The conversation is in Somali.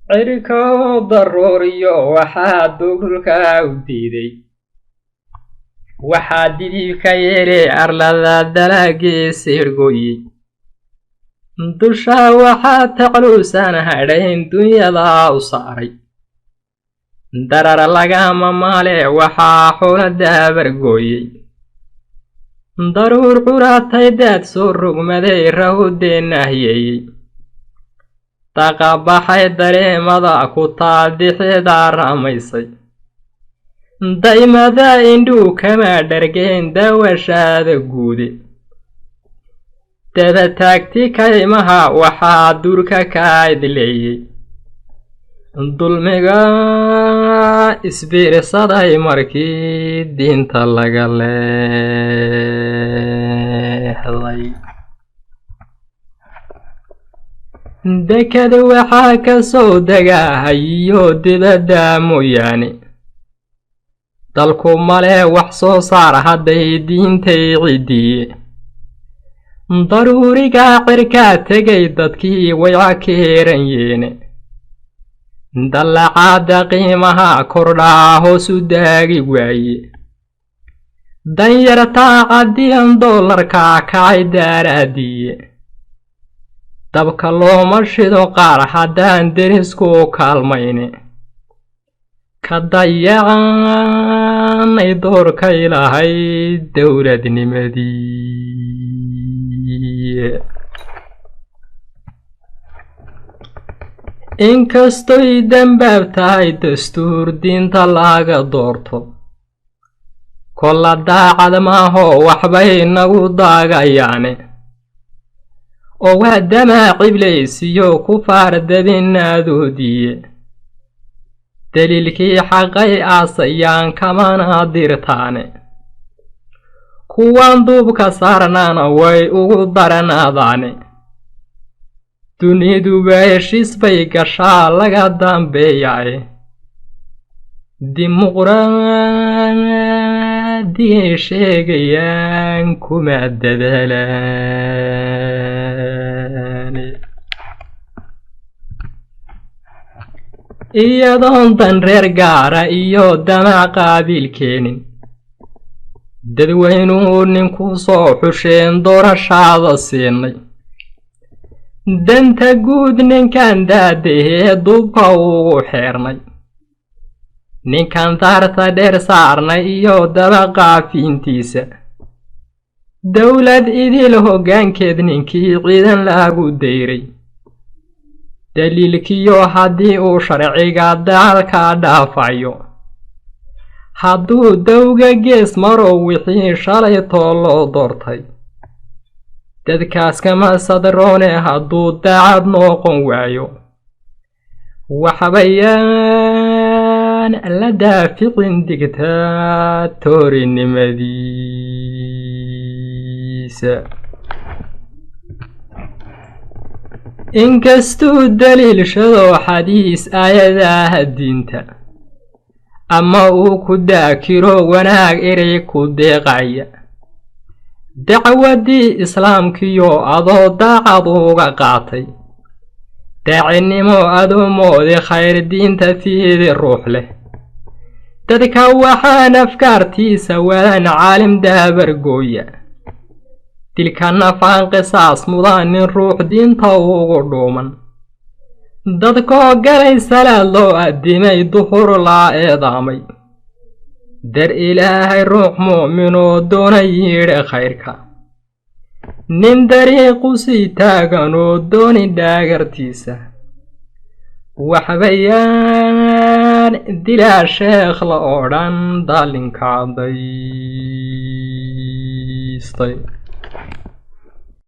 cirka darooriyo waxaa dugulka u diiday waxaa didibka yeelay arlada dalagii sirgoyey dusha waxaa tacluusan hadhayn dunyada u saaray darar lagama maale waxaa xula daabargooyey daruur curatay daad soo rugmaday rahudeenahyeyey taqabaxay dareemada ku taaldixida ramaysay daymada indhuu kama dhargeen daawashaada guude daba taagti kaymaha waxaa durka ka idleeyey dulmiga isbiirsaday markii diinta laga leexday dekada waxaa ka soo degaahayiyo dibadda mooyaane dalku male wax soo saar hadday diintay cidiye daruuriga cirkaa tegay dadkii wayca keeran yeene dallacaada qiimaha kordhaa hoos u daagi waaye danyartaa caddiyan doolarka kacay daaraadiye dabka looma shido qaar haddaan derisku kaalmayne ka dayacanay doorka ilahay dowladnimadii inkastoy dambaab tahay dastuur diinta laga doorto kolla daacad maaho waxbay nagu daagayaane oo waa damaa ciblaysiyo ku faardabinaadoodiye daliilkii xaqay aasayaan kamana dirtaane kuwaan duubka saarnaana way ugu daranaadaane duniduba heshiis bay gashaa laga dambeeyae dimuqraadiyay sheegayaan kuma dadaalaan iyadoon dan reer gaara iyo damac qaabiil keenin dadweynuhu ninku soo xusheen doorashaada siinay danta guud ninkan daadahee duubka ugu xeernay ninkan daarta dheer saarnay iyo dabaqaafiintiisa dowlad idil hoggaankeed ninkii ciidan lagu dayray daliilkiyo haddii uu sharciga dacalka dhaafayo hadduu dowga gees maro wixii shalay too loo doortay dadkaas kama sadroone hadduu daacad noqon waayo waxbayaan la daaficin digtaatornimadiisa inkastuu daliilshado xadiis aayadaha diinta ama uu ku daakiro wanaag erey ku deeqaya dacwadii islaamkiyo adoo daacad uga qaatay daacinimo adoomoodi khayr diinta fiidi ruux leh dadka waxaan afkaartiisa wadan caalim daabargooya dilka nafaan qisaas mudan nin ruux diinta ugu dhuuman dadkoo galay salaad loo addimay duhur laa eedaamay dar ilaahay ruux mu'minoo doona yidhi khayrka nin dariiqu sii taagan oo dooni dhaagartiisa waxbayaan dilaa sheekh la odhan daalinka cadaystay